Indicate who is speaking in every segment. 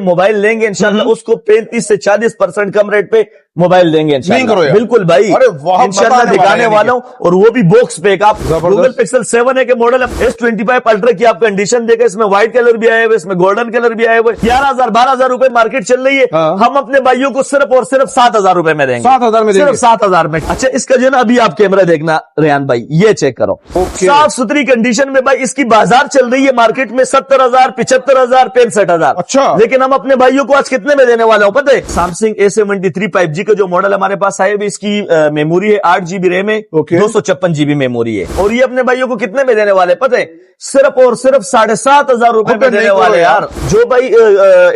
Speaker 1: Mobile लेंगे इंशाल्लाह उसको 35 से 40% कम रेट पे मोबाइल देंगे इंशाल्लाह। बिल्कुल भाई, इंशाल्लाह दिखाने वाला हूँ, और वो भी बॉक्स पे। आप गूगल पिक्सल 7a के मॉडल S25 अल्ट्रा की आप कंडीशन देखें, इसमें व्हाइट कलर भी आए हुए, इसमें गोल्डन कलर भी आए हुए। 11,000-12,000 रुपए मार्केट चल रही है, हम अपने भाइयों को सिर्फ और सिर्फ 7,000 रुपए में देंगे।
Speaker 2: 7,000 में,
Speaker 1: सिर्फ 7,000 में। अच्छा, इसका जो है ना, अभी आप कैमरा देखना रेहान भाई, ये चेक करो, साफ सुथरी कंडीशन में भाई। इसकी बाजार चल रही है मार्केट में 70,000, 75,000, 65,000।
Speaker 2: अच्छा,
Speaker 1: लेकिन हम अपने भाइयों को आज कितने में देने वाले हो पता है? सैमसंग A73 5G का जो मॉडल हमारे पास आए हुए, इसकी मेमोरी है 8 GB रैम है, 256 GB मेमोरी है, और ये अपने भाइयों को कितने में देने वाले पता है? सिर्फ और सिर्फ 7,500 रुपए में देने वाले यार। जो भाई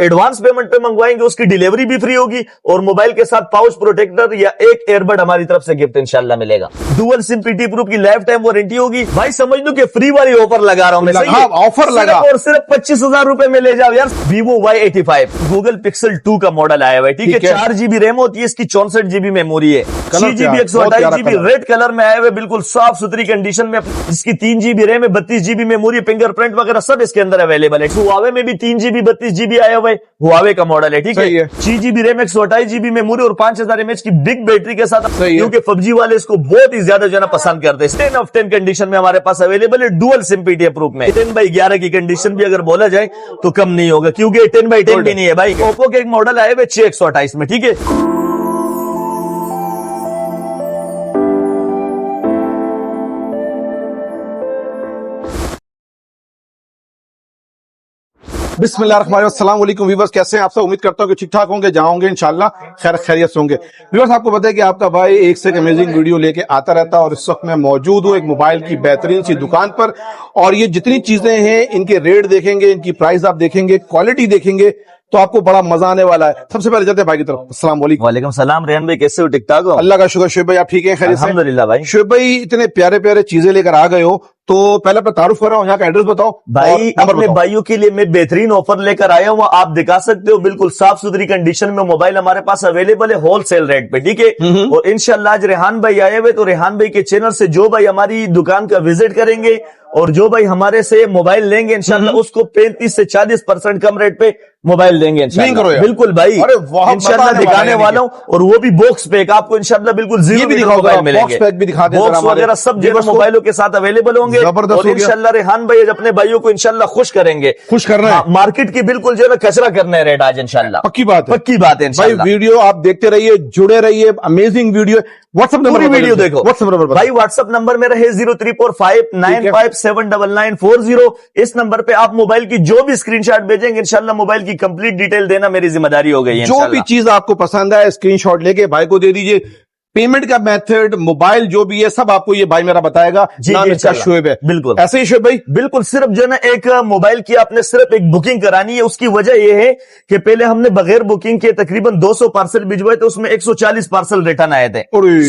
Speaker 1: एडवांस पेमेंट पे मंगवाएंगे उसकी डिलीवरी भी फ्री होगी, और मोबाइल के साथ पाउच प्रोटेक्टर या एक एयरबड हमारी तरफ से गिफ्ट इंशाल्लाह मिलेगा। डुअल सिम पीटी प्रूफ की लाइफ टाइम वारंटी होगी। भाई समझ लो कि फ्री वाली ऑफर लगा रहा हूं मैं, सही है?
Speaker 2: ऑफर लगा,
Speaker 1: और सिर्फ 25,000 रुपए में ले जाओ यार। Vivo Y85 गूगल पिक्सल 2 का मॉडल आया हुआ है, ठीक है? 4 GB रैम होती है इसकी, 64 GB मेमोरी है, 6 GB 128 GB रेड कलर में आए हुए, बिल्कुल साफ सुथरी कंडीशन में। इसकी 3 GB रैम है, 32 GB मेमोरी, फिंगरप्रिंट वगैरह सब इसके अंदर अवेलेबल है। हुआवे में भी 3 GB 32 GB आया हुआ है, हुआवे का मॉडल है, ठीक है? 6 GB रैम, 128 GB मेमोरी और 5000 mAh की बिग बैटरी के साथ, क्योंकि PUBG वाले इसको बहुत ही ज्यादा जो है ना पसंद करते हैं। 10 of 10 कंडीशन में हमारे पास अवेलेबल है, डुअल सिम पीटी प्रूफ में। 10/11 की कंडीशन भी अगर बोला जाए तो कम नहीं होगा, क्योंकि 10/10 भी नहीं है भाई। ओप्पो के एक मॉडल आए हुए 6128 में, ठीक है?
Speaker 2: बिस्मिल्लाहिर्रहमानिर्रहीम, वालेकुम व्यूअर्स, कैसे हैं आप सब? उम्मीद करता हूं कि ठीक ठाक होंगे, जहां होंगे इंशाल्लाह खैर खैरियत से होंगे। व्यूअर्स, आपको पता है कि आपका भाई एक से एक अमेजिंग वीडियो लेके आता रहता है, और इस वक्त मैं मौजूद हूं एक मोबाइल की बेहतरीन सी दुकान पर, और ये जितनी चीजें हैं इनके रेट देखेंगे, इनकी प्राइस आप देखेंगे, क्वालिटी देखेंगे, तो आपको बड़ा मजा आने वाला है। सबसे पहले जाते हैं भाई की तरफ। अस्सलाम वालेकुम।
Speaker 1: वालेकुम सलाम रेहान भाई, कैसे हो? ठीक ठाक हो?
Speaker 2: अल्लाह का शुक्र। शुएब भाई आप ठीक हैं? खैरियत से?
Speaker 1: अल्हम्दुलिल्लाह भाई।
Speaker 2: शुएब भाई, इतने प्यारे प्यारे चीजें लेकर आ गए हो, तो पहले अपना तारुफ कर रहा हूँ, यहाँ का एड्रेस बताओ
Speaker 1: भाई। अपने भाइयों के लिए मैं बेहतरीन ऑफर लेकर आया हूँ, आप दिखा सकते हो। बिल्कुल साफ सुथरी कंडीशन में मोबाइल हमारे पास अवेलेबल है, होलसेल रेट पे, ठीक है? और इंशाल्लाह आज रेहान भाई आए हुए, तो रेहान भाई के चैनल से जो भाई हमारी दुकान का विजिट करेंगे और जो भाई हमारे से मोबाइल लेंगे इंशाल्लाह उसको 35 से 40% कम रेट पे मोबाइल देंगे इंशाल्लाह। बिल्कुल भाई, इंशाल्लाह दिखाने वाला हूँ, और वो भी बॉक्स पैक आपको इंशाल्लाह बिल्कुल जीरो मोबाइल मिलेंगे।
Speaker 2: बॉक्स पैक भी दिखा दें,
Speaker 1: बॉक्स वगैरह सब जो मोबाइलों के साथ अवेलेबल होंगे, और इंशाल्लाह रेहान भाई अपने भाइयों को इंशाल्लाह खुश करेंगे।
Speaker 2: खुश करना है,
Speaker 1: मार्केट की बिल्कुल जो है ना कचरा करना है रेट आज इंशाल्लाह।
Speaker 2: पक्की बात है,
Speaker 1: पक्की बात है
Speaker 2: भाई। वीडियो आप देखते रहिए, जुड़े रहिए, amazing video. WhatsApp number
Speaker 1: video देखो,
Speaker 2: व्हाट्सएप नंबर
Speaker 1: भाई। व्हाट्सएप नंबर मेरा है 034595799940। इस नंबर पे आप मोबाइल की जो भी स्क्रीनशॉट भेजेंगे इंशाल्लाह मोबाइल की कंप्लीट डिटेल देना मेरी जिम्मेदारी हो गई है।
Speaker 2: जो भी चीज आपको पसंद है स्क्रीनशॉट लेके भाई को दे दीजिए। पेमेंट का मेथड, मोबाइल जो भी है, सब आपको ये भाई मेरा बताएगा। नाम इसका शुएब है।
Speaker 1: बिल्कुल
Speaker 2: ऐसे ही शुएब भाई,
Speaker 1: बिल्कुल। सिर्फ जो है ना एक मोबाइल की आपने सिर्फ एक बुकिंग करानी है। उसकी वजह यह है कि पहले हमने बगैर बुकिंग के तकरीबन 200 पार्सल भिजवाए थे, उसमें 140 पार्सल रिटर्न आए थे।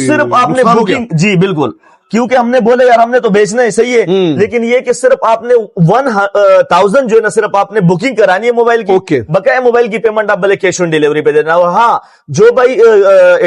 Speaker 1: सिर्फ आपने बुकिंग, जी बिल्कुल, क्योंकि हमने बोले यार हमने तो बेचना है, सही है, लेकिन ये कि सिर्फ आपने 1000 जो है ना सिर्फ आपने बुकिंग करानी है मोबाइल की। बकाया मोबाइल की पेमेंट आप भले कैश ऑन डिलीवरी पे देना। और हाँ, जो भाई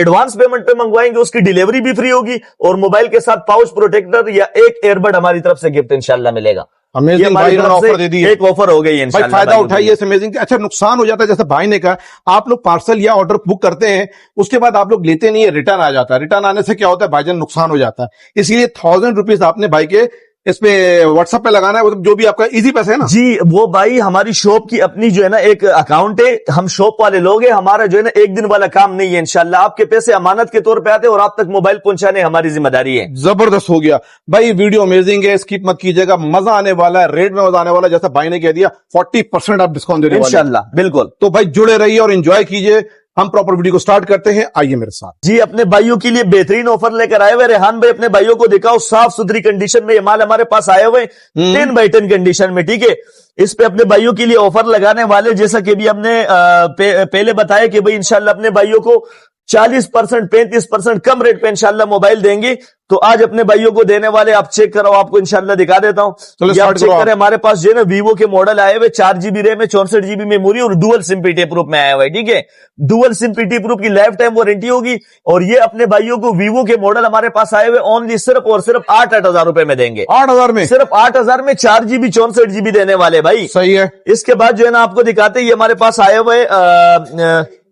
Speaker 1: एडवांस पेमेंट पे मंगवाएंगे उसकी डिलीवरी भी फ्री होगी, और मोबाइल के साथ पाउच प्रोटेक्टर या एक एयरबड हमारी तरफ से गिफ्ट इंशाल्लाह मिलेगा।
Speaker 2: अमेजिंग भाई ने ऑफर दे दी है,
Speaker 1: एक ऑफर हो गई है
Speaker 2: भाई, फायदा उठाइए इस अमेजिंग। अच्छा, नुकसान हो जाता है, जैसे भाई ने कहा, आप लोग पार्सल या ऑर्डर बुक करते हैं, उसके बाद आप लोग लेते नहीं है, रिटर्न आ जाता है। रिटर्न आने से क्या होता है भाईजान, नुकसान हो जाता है। इसलिए 1000 रुपीज आपने भाई के इस पे व्हाट्सएप पे लगाना है, जो भी आपका इजी पैसे है ना
Speaker 1: जी। वो भाई हमारी शॉप की अपनी जो है ना एक अकाउंट है, हम शॉप वाले लोग हैं, हमारा जो है ना एक दिन वाला काम नहीं है। इंशाल्लाह आपके पैसे अमानत के तौर पे आते हैं और आप तक मोबाइल पहुंचाने हमारी जिम्मेदारी है।
Speaker 2: जबरदस्त हो गया भाई, वीडियो अमेजिंग है, स्किप मत कीजिएगा, मजा आने वाला है, रेट में मजा आने वाला है। जैसा भाई ने कह दिया 40% आप डिस्काउंट दे रहे हैं
Speaker 1: इंशाल्लाह, बिल्कुल।
Speaker 2: तो भाई जुड़े रहिए और एंजॉय कीजिए। हम प्रॉपर वीडियो को स्टार्ट करते हैं, आइए मेरे साथ।
Speaker 1: जी, अपने भाइयों के लिए बेहतरीन ऑफर लेकर आए हुए रेहान भाई, अपने भाइयों को दिखाओ। साफ सुथरी कंडीशन में ये माल हमारे पास आए हुए 10/10 कंडीशन में, ठीक है? इस पे अपने भाइयों के लिए ऑफर लगाने वाले, जैसा कि भी हमने पहले बताया कि भाई इंशाल्लाह अपने भाइयों को 40% 35% कम रेट पे इंशाल्लाह मोबाइल देंगे। तो आज अपने भाइयों को देने वाले, आप चेक करो, आपको इंशाल्लाह दिखा देता हूं।
Speaker 2: चलो
Speaker 1: ये आप
Speaker 2: start
Speaker 1: चेक
Speaker 2: करो
Speaker 1: करें, हमारे पास जो है ना वीवो के मॉडल आए हुए 4 GB रैम है, 64 GB मेमोरी और डुअल सिम पीटी प्रूफ में आया हुआ है, ठीक है। डुअल सिम पीटी प्रूफ की लाइफ टाइम वारंटी होगी। और ये अपने भाइयों को वीवो के मॉडल हमारे पास आए हुए ओनली सिर्फ और सिर्फ 8,000 रुपए में देंगे।
Speaker 2: 8,000 में,
Speaker 1: सिर्फ 8,000 में 4 GB 64 GB देने वाले भाई।
Speaker 2: सही है।
Speaker 1: इसके बाद जो है ना आपको दिखाते हैं, ये हमारे पास आए हुए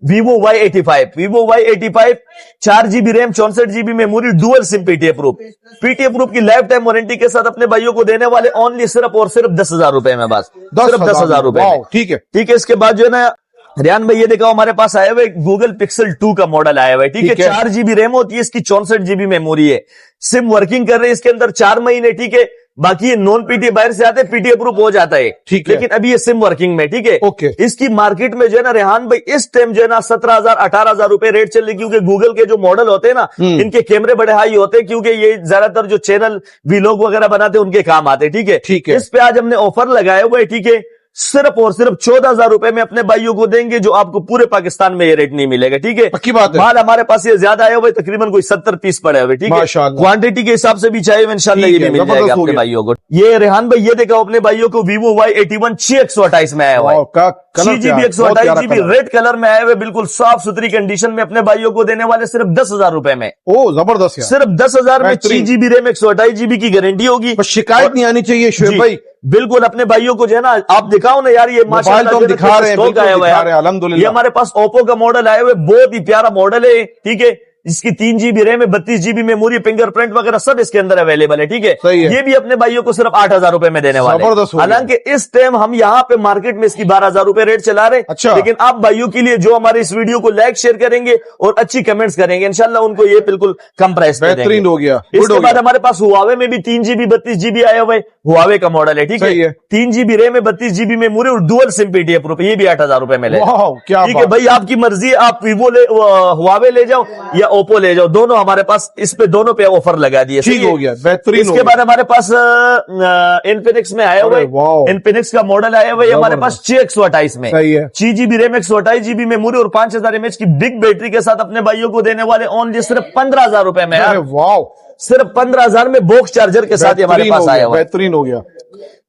Speaker 1: Vivo Y85, Vivo Y85 4 GB RAM 64 GB memory dual sim PTA proof की लाइफ टाइम वारंटी के साथ अपने भाइयों को देने वाले ओनली सिर्फ और सिर्फ 10,000 रुपए में, बस सिर्फ 10,000 रुपए में,
Speaker 2: ठीक है।
Speaker 1: ठीक है। इसके बाद जो है ना रियान भाई, ये देखो हमारे पास आया हुआ है गूगल पिक्सल 2 का मॉडल आया हुआ है, ठीक है। 4 GB रैम होती है इसकी, 64 GB मेमोरी है, सिम वर्किंग कर रहे हैं इसके अंदर 4 महीने, ठीक है। बाकी ये नॉन पीटीए बाहर से आते हैं, पीटीए प्रूफ हो जाता है,
Speaker 2: ठीक है।
Speaker 1: लेकिन अभी ये सिम वर्किंग में, ठीक है।
Speaker 2: ओके।
Speaker 1: इसकी मार्केट में जो है ना रेहान भाई इस टाइम जो है ना 17,000 18,000 रुपए रेट चल रही, क्योंकि गूगल के जो मॉडल होते हैं ना, इनके कैमरे बड़े हाई होते हैं, क्योंकि ये ज्यादातर जो चैनल वीलॉग वगैरह बनाते हैं उनके काम आते हैं, ठीक है।
Speaker 2: ठीक है।
Speaker 1: इस पे आज हमने ऑफर लगाया हुआ है, ठीक है। सिर्फ और सिर्फ 14,000 रुपए में अपने भाइयों को देंगे, जो आपको पूरे पाकिस्तान में ये रेट नहीं मिलेगा, ठीक है।
Speaker 2: पक्की बात है।
Speaker 1: माल हमारे पास ये ज्यादा आया हुआ है, तकरीबन कोई 70 पीस पड़े हुए, ठीक है। क्वांटिटी के हिसाब से भी चाहिए इंशाल्लाह ये भी मिल जाएगा अपने भाइयों को। ये रेहान भाई, ये देखा अपने भाइयों को Vivo Y81 6/128 में आया हुआ है, 6GB 128GB रेड कलर में आए हुए, बिल्कुल साफ सुथरी कंडीशन में अपने भाइयों को देने वाले सिर्फ 10,000 रुपए में।
Speaker 2: ओ जबरदस्त यार।
Speaker 1: सिर्फ 10,000 में 6GB रैम 128GB की गारंटी होगी।
Speaker 2: शिकायत नहीं आनी चाहिए शोएब भाई।
Speaker 1: बिल्कुल अपने भाइयों को जो है ना, आप दिखाओ ना यार, ये माशाल्लाह
Speaker 2: तो दिखा रहे हैं,
Speaker 1: अल्हम्दुलिल्लाह। ये हमारे पास ओप्पो का मॉडल आए हुए, बहुत ही प्यारा मॉडल है, ठीक है। इसकी 3 GB रैम है, 32 GB मेमोरी, फिंगरप्रिंट वगैरह सब इसके अंदर अवेलेबल है, ठीक है। ये भी अपने भाइयों को सिर्फ 8,000 रुपए में देने वाले। हालांकि इस टाइम हम यहाँ पे मार्केट में इसकी 12,000 रुपए रेट चला रहे,
Speaker 2: अच्छा।
Speaker 1: लेकिन आप भाइयों के लिए जो हमारे इस वीडियो को लाइक शेयर करेंगे और अच्छी कमेंट्स करेंगे, इंशाल्लाह उनको ये बिल्कुल कम प्राइस पे
Speaker 2: बेहतरीन हो गया।
Speaker 1: इसके बाद हमारे पास हुआवे में भी 3 GB 32 GB आया हुआ है, हुआवे का मॉडल है, ठीक है। 3 GB रैम है, 32 GB मेमोरी और डुअल सिम पीटीए प्रूफ, ये भी 8,000 रुपए में ले, ठीक है भाई। आपकी मर्जी, आप वीवो ले, हुआवे ले जाओ या ओप्पो ले जाओ, दोनों हमारे पास, इस पे दोनों पे ऑफर लगा दिए,
Speaker 2: ठीक हो गया, बेहतरीन।
Speaker 1: इसके बाद हमारे पास इन्फिनिक्स में आया हुआ है, इन्फिनिक्स का मॉडल आया हुआ है हमारे पास 6/128 में, 6 GB रैम 128GB मेमोरी और 5000 mAh की बिग बैटरी के साथ अपने भाइयों को देने वाले ओनली सिर्फ 15,000 रुपए में यार। सिर्फ 15,000 में बॉक्स चार्जर के साथ हमारे पास आया हुआ है,
Speaker 2: बेहतरीन हो गया।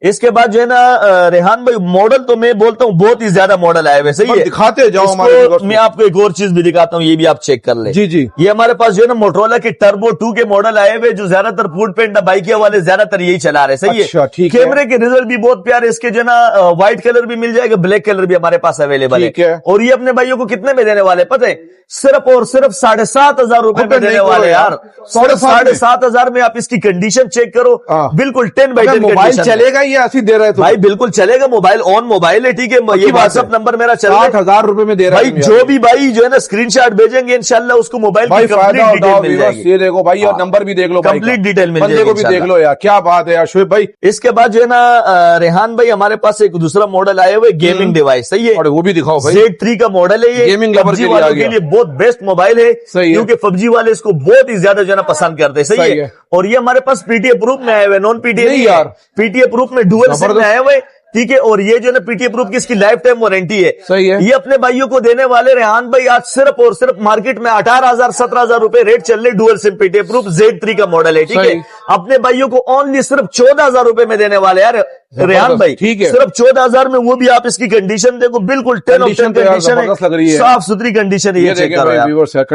Speaker 1: इसके बाद जो है ना रेहान भाई, मॉडल तो मैं बोलता हूँ बहुत ही ज्यादा मॉडल आए हुए, सही है।
Speaker 2: दिखाते जाओ हमारे,
Speaker 1: मैं आपको एक और चीज भी दिखाता हूँ, ये भी आप चेक कर ले।
Speaker 2: जी जी।
Speaker 1: ये हमारे पास जो है ना मोटरोला के टर्बो 2 के मॉडल आए हुए, जो ज्यादातर फूड पेंट बाइक वाले ज्यादातर यही चला रहे, सही
Speaker 2: अच्छा,
Speaker 1: है। कैमरे के रिजल्ट भी बहुत प्यारे, इसके जो है ना व्हाइट कलर भी मिल जाएगा, ब्लैक कलर भी हमारे पास अवेलेबल है। और ये अपने भाइयों को कितने में देने वाले पता है? सिर्फ और सिर्फ 7,500 रुपए में देने वाले यार। 7,500 में आप इसकी कंडीशन चेक करो, बिल्कुल 10/10
Speaker 2: मोबाइल चलेगा, ये ऐसी दे रहे
Speaker 1: भाई, बिल्कुल चलेगा, मोबाइल ऑन मोबाइल है, ठीक है। ये व्हाट्सएप नंबर मेरा चल रहा है,
Speaker 2: 8,000 रुपए में दे रहा है
Speaker 1: भाई। जो भी भाई जो है ना स्क्रीनशॉट भेजेंगे, इंशाल्लाह उसको मोबाइल की कंप्लीट डिटेल मिल जाएगी।
Speaker 2: ये देखो भाई, और नंबर भी देख लो,
Speaker 1: कंप्लीट डिटेल मिल जाएगी,
Speaker 2: को भी देख लो यार, क्या बात है यार शोएब भाई।
Speaker 1: इसके बाद जो है ना रेहान भाई, हमारे पास एक दूसरा मॉडल आया हुआ है गेमिंग डिवाइस, सही है।
Speaker 2: वो भी दिखाओ भाई।
Speaker 1: Z3 का मॉडल है ये,
Speaker 2: गेमिंग लवर
Speaker 1: वालों के लिए बहुत बेस्ट मोबाइल है, क्योंकि पबजी वाले इसको बहुत ही ज्यादा जो है ना पसंद करते हैं, सही है। और ये हमारे पास पीटीए प्रूफ में आए हुए, नॉन पीटीए नहीं यार, पीटीए प्रूफ में डुअल सिम में आए हुए, ठीक है। और ये जो है ना पीटीए प्रूफ की इसकी लाइफ टाइम वारंटी है,
Speaker 2: सही है।
Speaker 1: ये अपने भाइयों को देने वाले रेहान भाई आज सिर्फ और सिर्फ मार्केट में 18,000 17,000 रुपए रेट चल रहे, dual sim PTA proof Z3 का मॉडल है, ठीक है। अपने भाइयों को ओनली सिर्फ 14,000 रुपए में देने वाले यार रेहान भाई,
Speaker 2: ठीक है।
Speaker 1: सिर्फ 14,000 में, वो भी आप इसकी कंडीशन देखो, बिल्कुल 10 ऑफ 10 कंडीशन है, साफ सुथरी कंडीशन है, ये चेक करो यार,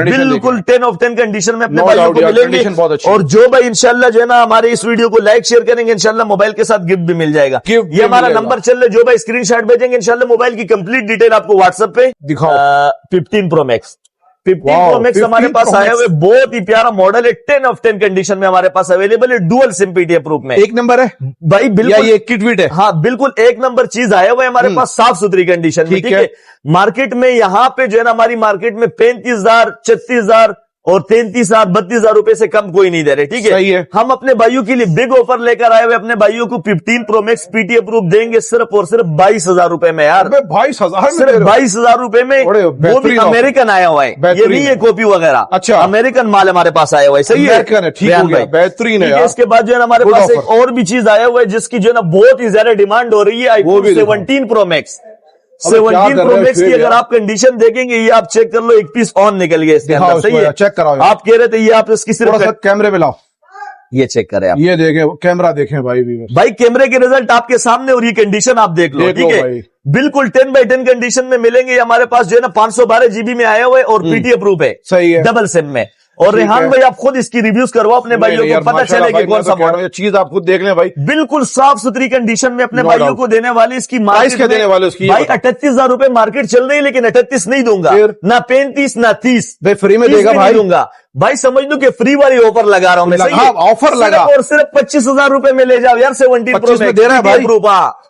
Speaker 1: बिल्कुल 10 ऑफ 10 कंडीशन में अपने भाइयों को मिलेंगे। और जो भाई इंशाल्लाह जो है ना हमारे इस वीडियो को लाइक शेयर करेंगे, इंशाल्लाह मोबाइल के साथ गिफ्ट भी मिल जाएगा। ये हमारा नंबर चल रहा है, जो भाई स्क्रीनशॉट भेजेंगे, इंशाल्लाह मोबाइल की कंप्लीट डिटेल आपको व्हाट्सएप पे दिखाओ। 15 Pro Max, 15 Pro Max हमारे पास आए हुए, बहुत ही प्यारा मॉडल है, 10 ऑफ 10 कंडीशन में हमारे पास अवेलेबल है, डुअल सिम पीटीए प्रूफ में, एक नंबर है भाई, बिल्कुल ये किट विट है, हाँ बिल्कुल एक नंबर चीज आया हुआ है हमारे पास, साफ सुथरी कंडीशन में, ठीक है। मार्केट में यहाँ पे जो है ना हमारी मार्केट में 35,000 36,000 और 33,000 32,000 रुपए से कम कोई नहीं दे रहे, ठीक है। हम अपने भाइयों के लिए बिग ऑफर लेकर आए हुए, अपने भाइयों को 15 Pro Max पीटीए प्रूफ देंगे सिर्फ और सिर्फ 22,000 रुपए में यार।
Speaker 2: 22,000
Speaker 1: सिर्फ 22,000 रुपए में, वो भी अमेरिकन आया हुआ है, ये नहीं है कॉपी वगैरह, अच्छा अमेरिकन माल हमारे पास आया हुआ है, सही है,
Speaker 2: बेहतरीन है।
Speaker 1: इसके बाद जो है हमारे पास एक और भी चीज आया हुआ है, जिसकी जो है ना बहुत ही ज्यादा डिमांड हो रही है, iPhone 17 Pro Max। 17 pro max की अगर आप कंडीशन देखेंगे, ये आप चेक कर लो, एक पीस ऑन निकल गया इसके अंदर, सही है,
Speaker 2: चेक कराओ।
Speaker 1: आप कह रहे थे ये आप इसकी सिर्फ
Speaker 2: कैमरे पे लाओ,
Speaker 1: ये चेक करें आप,
Speaker 2: ये देखें कैमरा देखें भाई
Speaker 1: कैमरे के रिजल्ट आपके सामने और ये कंडीशन आप देख लो, ठीक है, बिल्कुल 10x10 कंडीशन में मिलेंगे। ये हमारे पास जो है ना 512 GB में आया हुआ है और पीटी अप्रूव है, सही है, डबल सिम में। और रेहान भाई आप खुद इसकी रिव्यूज करवाओ अपने भाइयों को, पता चलेगा कौन सा मॉडल,
Speaker 2: चीज आप खुद देख लें भाई,
Speaker 1: बिल्कुल साफ सुथरी कंडीशन में अपने भाइयों को देने वाले। इसकी मार्केट
Speaker 2: देने वाले उसकी
Speaker 1: भाई 38,000 रुपए मार्केट चल रही है, लेकिन 38 नहीं दूंगा, ना 35 ना 30
Speaker 2: भाई, फ्री में देगा भाई,
Speaker 1: दूंगा भाई, समझ लो कि फ्री वाली ऑफर लगा रहा हूं मैं, सही है,
Speaker 2: ऑफर लगा
Speaker 1: और सिर्फ 25,000 रुपए में ले जाओ यार, 17 प्रो
Speaker 2: में दे रहा है भाई,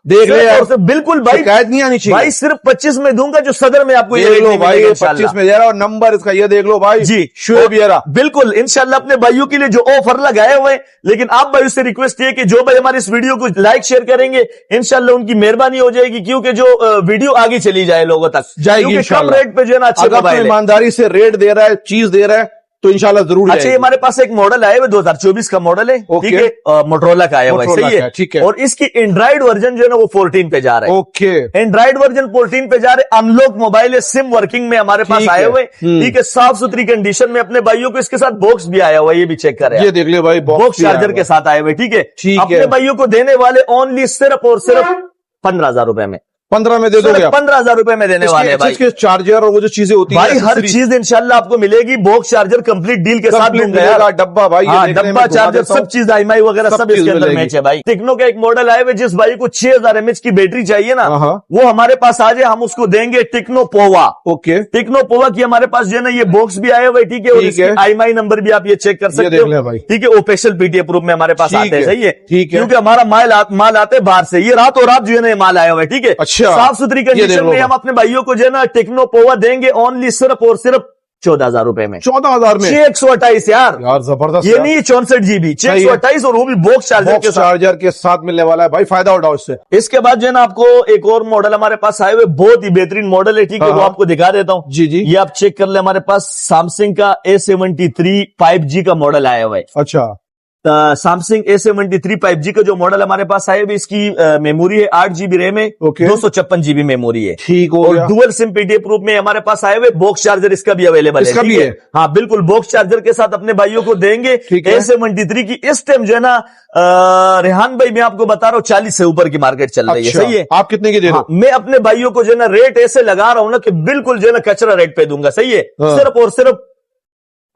Speaker 1: देख ले यार, बिल्कुल भाई,
Speaker 2: शिकायत नहीं आनी चाहिए
Speaker 1: भाई, सिर्फ 25 में दूंगा, जो सदर में आपको ये
Speaker 2: देख लो भाई, 25 में दे रहा, और नंबर इसका ये देख लो भाई जी, शोएब येरा,
Speaker 1: बिल्कुल इंशाल्लाह अपने भाइयों के लिए जो ऑफर लगाए हुए हैं। लेकिन आप भाई से रिक्वेस्ट ये कि जो भाई हमारे इस वीडियो को लाइक शेयर करेंगे, इंशाल्लाह उनकी मेहरबानी हो जाएगी, क्योंकि जो वीडियो आगे चली जाए लोगों तक जाएगी, कम रेट पे जो है ना अच्छे मोबाइल,
Speaker 2: ईमानदारी से रेट दे रहा है, चीज दे रहा है, तो इंशाल्लाह जरूर।
Speaker 1: अच्छा, ये हमारे पास एक मॉडल आया हुआ 2024 का मॉडल है, ठीक है, मोटरोला का आया हुआ है, सही है, ठीक है, और इसकी एंड्रॉइड वर्जन जो है ना वो 14 पे जा रहा है, ओके, एंड्रॉइड वर्जन 14 पे जा रहे, अनलॉक मोबाइल है, सिम वर्किंग में हमारे पास आए हुए, ठीक है, साफ सुथरी कंडीशन में अपने भाइयों को। इसके साथ बॉक्स भी आया हुआ है, ये भी चेक करें,
Speaker 2: ये देख ले भाई,
Speaker 1: बॉक्स चार्जर के साथ आए हुए, ठीक है, अपने भाइयों को देने वाले ओनली सिर्फ और सिर्फ 15,000 रुपए में,
Speaker 2: 15 में दे दोगे,
Speaker 1: 15,000 रुपए में देने वाले हैं भाई।
Speaker 2: इसके चार्जर और वो जो चीजें होती
Speaker 1: हैं भाई, हर चीज इंशाल्लाह आपको मिलेगी, बॉक्स चार्जर कंप्लीट डील के साथ दूंगा, डब्बा भाई, हाँ, डब्बा चार्जर सब चीज, IMI वगैरह सब इसके अंदर मैच है भाई। टेक्नो का एक मॉडल आए हुए, जिस भाई को 6000 mAh की बैटरी चाहिए ना, वो हमारे पास आ जाए, हम उसको देंगे techno Pova, okay, techno Pova की हमारे पास जो है ना ये बॉक्स भी आए हुए, ठीक है, और इसके IMI नंबर भी आप ये चेक कर सकते हो, ठीक है, ऑफिशियल पीटी अप्रूव में हमारे पास आते हैं, सही है, ठीक है, क्योंकि हमारा माल आते बाहर से, ये रातों रात जो है ना माल आया हुआ है, ठीक है, साफ सुथरी कंडीशन में हम अपने भाइयों को जो है ना टेक्नो पोवा देंगे ओनली सिर्फ और सिर्फ 14,000 रुपए में,
Speaker 2: 14,000 में
Speaker 1: 628 यार जबरदस्त, ये नहीं 64 GB, 628 और वो भी बॉक्स चार्जर के साथ मिलने वाला है भाई, फायदा उठाओ इससे। इसके बाद जो है ना आपको एक और मॉडल हमारे पास आए हुए, बहुत ही बेहतरीन मॉडल है, ठीक है, वो आपको दिखा देता हूँ, जी जी, ये आप चेक कर ले, हमारे पास सैमसंग का A73 5G का मॉडल आया हुआ है। अच्छा, सैमसंग A73 5G का जो मॉडल हमारे पास आए, इसकी मेमोरी है 8 GB रैम है, 256 GB मेमोरी है, ठीक हो गया, और डुअल सिम पीटी प्रूफ में हमारे पास आए हुए, बॉक्स चार्जर इसका भी अवेलेबल है, इसका भी है, हाँ बिल्कुल, बॉक्स चार्जर के साथ अपने भाइयों को देंगे। A73 की इस टाइम जो है ना रेहान भाई मैं आपको बता रहा हूँ 40 से ऊपर की मार्केट चल रही है, सही है, आप कितने की दे रहे हो? मैं अपने भाइयों को जो है ना रेट ऐसे लगा रहा हूँ ना कि बिल्कुल जो है ना कचरा रेट पे दूंगा, सही है, सिर्फ और सिर्फ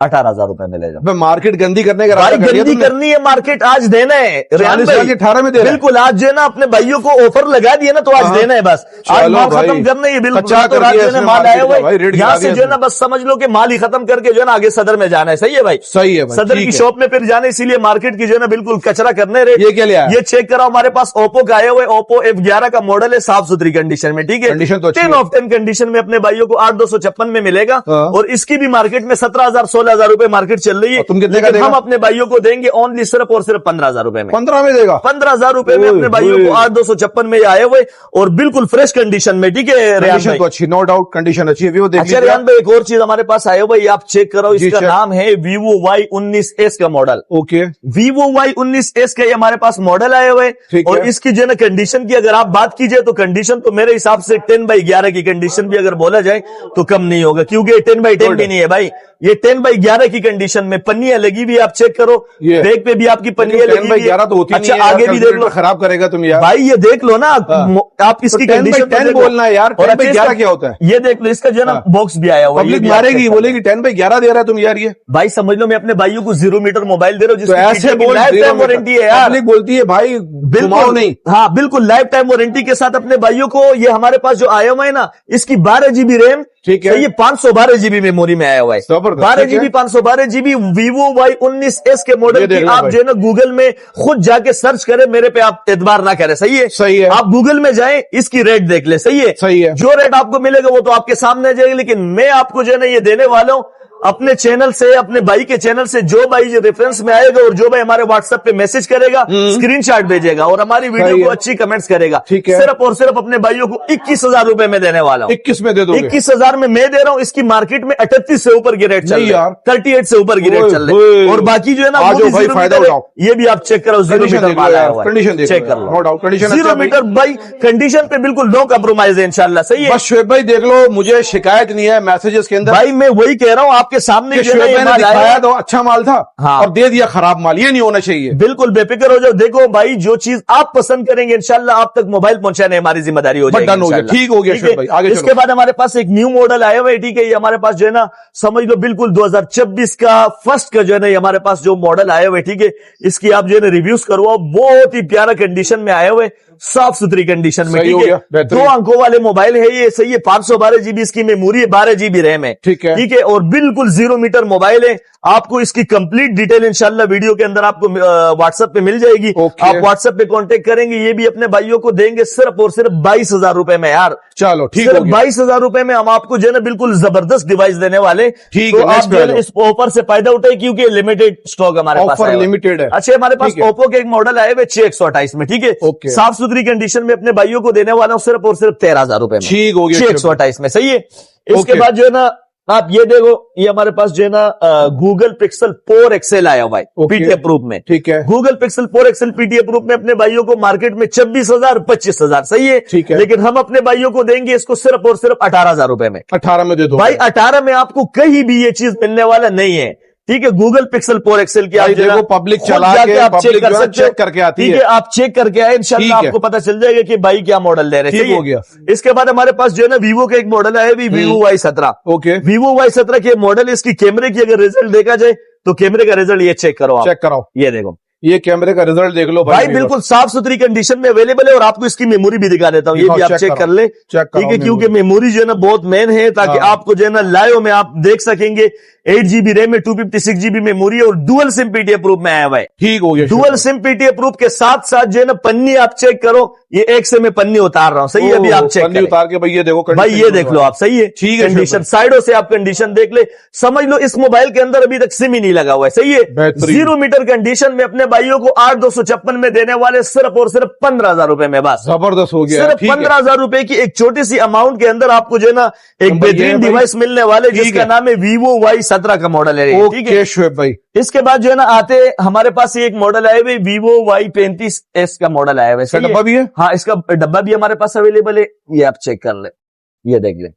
Speaker 1: 18,000 रुपए मिलेगा। मार्केट गंदी करने का भाई, गंदी करनी है मार्केट, आज देना है, 18 में दे, बिल्कुल आज जो है ना अपने भाइयों को ऑफर लगा दिया ना, तो आज देना है, बस आज माल खत्म करना है, बिल्कुल माल आया हुआ है, यहाँ से जो है ना बस समझ लो कि माल ही खत्म करके जो है ना आगे सदर में जाना है, सही है भाई, सही है, सदर की शॉप में फिर जाना, इसीलिए मार्केट की जो है ना बिल्कुल कचरा करने रेट। ये क्या लिया, ये चेक कराओ, हमारे पास ओप्पो का आया हुआ है, ओप्पो F11 का मॉडल है, साफ सुथरी कंडीशन में, ठीक है, 10 ऑफ 10 कंडीशन में अपने भाइयों को 8,256 में मिलेगा, और इसकी भी मार्केट में 17,000 16,000 रुपए मार्केट चल रही है, तुम कितने का देगा? हम अपने भाइयों को देंगे ओनली सिर्फ और सिर्फ 15,000 रुपए में, 15 में देगा, 15,000 रुपए में अपने भाइयों को 8,256 में आए हुए, और बिल्कुल फ्रेश कंडीशन में, ठीक है, कंडीशन तो अच्छी, नो डाउट कंडीशन अच्छी है। अच्छा रेहान भाई, एक और चीज हमारे पास आए हुए, आप चेक करो, इसका नाम है Vivo Y19s का मॉडल, ओके, Vivo Y19s का हमारे पास मॉडल आए हुए, और इसकी जो है ना कंडीशन की अगर आप बात कीजिए तो कंडीशन तो मेरे हिसाब से 10/11 की कंडीशन भी अगर बोला जाए तो कम नहीं होगा, क्योंकि 10/10 भी नहीं है भाई, ये 10/11 की कंडीशन में, पन्नियां लगी हुई आप चेक करो, बैग पे भी आपकी पन्नियां लगी हुई है, तो होती अच्छा आगे भी देख लो, खराब करेगा तुम यार भाई, ये देख लो ना आप इसकी कंडीशन 10 बोलना है यार, 10/11 क्या होता है ये देख लो, इसका जो है ना बॉक्स भी आया हुआ है, पब्लिक मारेगी, बोलेगी 10/11 दे रहा है तुम यार, ये भाई समझ लो मैं अपने भाइयों को 0 मीटर मोबाइल दे रहा हूँ, जिसकी ऐसे लाइफ टाइम वारंटी है यार, पब्लिक बोलती है भाई बिल्कुल नहीं, हाँ बिल्कुल लाइफ टाइम वारंटी के साथ अपने भाइयों को, ये हमारे पास जो आया हुआ है ना, इसकी 12 GB रैम, ठीक है, ये 512 GB मेमोरी में आया हुआ है, 12 GB 512 GB Vivo Y19s के मॉडल की आप जो है ना गूगल में खुद जाके सर्च करें, मेरे पे आप एतबार ना करें, सही है, सही है, आप गूगल में जाएं, इसकी रेट देख ले, सही है, सही है, जो रेट आपको मिलेगा वो तो आपके सामने आ जाएगा, लेकिन मैं आपको जो है ना ये देने वाला हूं अपने चैनल से, अपने भाई के चैनल से जो भाई रेफरेंस में आएगा और जो भाई हमारे व्हाट्सएप पे मैसेज करेगा, स्क्रीनशॉट भेजेगा और हमारी वीडियो को अच्छी कमेंट्स करेगा,
Speaker 2: ठीक है।
Speaker 1: सिर्फ और सिर्फ अपने भाइयों को 21,000 रुपए में देने वाला हूँ।
Speaker 2: 21 में दे दो।
Speaker 1: 21,000 में मैं दे रहा हूँ। इसकी मार्केट में 38 से ऊपर की रेट चल रही है, 38 से ऊपर की रेट चल रही है। और बाकी जो है ना,
Speaker 2: आ जाओ भाई, फायदा उठाओ।
Speaker 1: ये भी आप चेक करो, 0 मीटर माल आया हुआ है,
Speaker 2: कंडीशन
Speaker 1: चेक कर लो,
Speaker 2: नो डाउट कंडीशन
Speaker 1: 0 मीटर भाई, कंडीशन पे बिल्कुल नो कॉम्प्रोमाइज है इंशाल्लाह। सही है
Speaker 2: बस शुएब भाई देख लो, मुझे शिकायत नहीं है मैसेजेस के अंदर।
Speaker 1: भाई मैं वही कह रहा हूँ आपके सामने,
Speaker 2: शुएब भाई ने दिखाया तो अच्छा माल था और दे दिया खराब माल, ये नहीं होना चाहिए।
Speaker 1: बिल्कुल बेफिक्र हो जाओ। देखो भाई, जो चीज आप पसंद करेंगे इंशाल्लाह आप तक मोबाइल पहुंचाने हमारी जिम्मेदारी हो जाएगी।
Speaker 2: डन हो गया, ठीक हो गया शुएब भाई, आगे
Speaker 1: इसके बाद हमारे पास एक न्यू मॉडल आया हुआ है, ठीक है। ये हमारे पास जो है ना, समझ लो बिल्कुल 2026 का फर्स्ट का जो है ना, हमारे पास जो मॉडल आया हुआ है, ठीक है। इसकी आप जो है ना रिव्यूज करवाओ, बहुत ही प्यारा कंडीशन में आए हुए, साफ सुथरी कंडीशन में, ठीक है। 2 अंकों वाले मोबाइल है ये, सही है। 512 जीबी इसकी मेमोरी है, 12 जीबी रैम है,
Speaker 2: ठीक है,
Speaker 1: ठीक है। और बिल्कुल 0 मीटर मोबाइल है। आपको इसकी कंप्लीट डिटेल इंशाल्लाह वीडियो के अंदर आपको व्हाट्सएप पे मिल जाएगी। आप व्हाट्सएप पे कांटेक्ट करेंगे, ये भी अपने भाइयों को देंगे सिर्फ और सिर्फ 22,000 रुपए में यार।
Speaker 2: चलो ठीक
Speaker 1: सिर्फ
Speaker 2: हो गया,
Speaker 1: 22,000 रुपए में हम आपको जो है ना बिल्कुल जबरदस्त डिवाइस देने वाले।
Speaker 2: ठीक
Speaker 1: तो
Speaker 2: है,
Speaker 1: आप जो है इस ऑफर से फायदा उठाए, क्योंकि लिमिटेड स्टॉक हमारे पास
Speaker 2: ऑफर लिमिटेड है।
Speaker 1: अच्छा, हमारे पास ओप्पो के एक मॉडल आए हुए 6128 में, ठीक है। साफ सुथरी कंडीशन में अपने भाइयों को देने वाला हूँ सिर्फ और सिर्फ 13,000 रुपए में,
Speaker 2: ठीक हो गया,
Speaker 1: 6128 में, सही है। इसके बाद जो है ना, आप ये देखो, ये हमारे पास जो है ना गूगल पिक्सल 4 XL आया हुआ है पीटीए प्रूफ में,
Speaker 2: ठीक है।
Speaker 1: Google pixel 4 XL PTA proof में अपने भाइयों को मार्केट में 26,000 25,000, सही है,
Speaker 2: ठीक है।
Speaker 1: लेकिन हम अपने भाइयों को देंगे इसको सिर्फ और सिर्फ 18,000 रुपए में।
Speaker 2: 18 में दे दो
Speaker 1: भाई 18 में आपको कहीं भी ये चीज मिलने वाला नहीं है, ठीक है। गूगल पिक्सल 4 XL की आप
Speaker 2: देखो, पब्लिक चला के
Speaker 1: आप चेक कर सकते हो,
Speaker 2: चेक करके आती है,
Speaker 1: ठीक है। आप चेक करके आए, इंशाल्लाह आपको पता चल जाएगा कि भाई क्या मॉडल दे रहे हैं,
Speaker 2: ठीक हो गया।
Speaker 1: इसके बाद हमारे पास जो है ना वीवो का एक मॉडल है, Vivo Y17,
Speaker 2: okay.
Speaker 1: Vivo Y17 के मॉडल, इसकी कैमरे की अगर रिजल्ट देखा जाए तो कैमरे का रिजल्ट ये चेक करो,
Speaker 2: चेक कराओ,
Speaker 1: ये देखो,
Speaker 2: ये कैमरे का रिजल्ट देख लो
Speaker 1: भाई बिल्कुल साफ सुथरी कंडीशन में अवेलेबल है। और आपको इसकी मेमोरी भी दिखा देता हूँ, ये भी आप चेक कर ले, ठीक है, क्योंकि मेमोरी जो है ना बहुत मेन है, ताकि आपको जो है ना लाइव में आप देख सकेंगे। 8 GB रैम में 256 GB मेमोरी है और डुअल सिम पीटीए प्रूफ में आया हुआ है, ठीक हो गया। डुअल सिम पीटीए प्रूफ के साथ साथ जो है ना पन्नी आप चेक करो, ये एक से मैं पन्नी उतार रहा हूँ, सही है। अभी आप चेक
Speaker 2: पन्नी उतार के भाई ये देखो,
Speaker 1: भाई ये देख लो आप, सही है,
Speaker 2: ठीक है।
Speaker 1: कंडीशन साइडों से आप कंडीशन देख ले, समझ लो इस मोबाइल के अंदर अभी तक सिम ही नहीं लगा हुआ है, सही है। 0 मीटर कंडीशन में अपने भाइयों को 8,256 में देने वाले सिर्फ और सिर्फ 15,000 रुपए में, बस
Speaker 2: जबरदस्त हो गया।
Speaker 1: सिर्फ 15,000 रुपए की एक छोटी सी अमाउंट के अंदर आपको जो है ना एक बेहतरीन डिवाइस मिलने वाले, जिसका नाम है वीवो Y17 का मॉडल है, ठीक है
Speaker 2: शुएब भाई।
Speaker 1: इसके बाद जो है ना आते हमारे पास एक मॉडल आए हुए वीवो Y35s का मॉडल आया हुआ है,
Speaker 2: डब्बा भी है,
Speaker 1: हाँ इसका डब्बा भी हमारे पास अवेलेबल है, ये आप चेक कर ले, ये देख ले,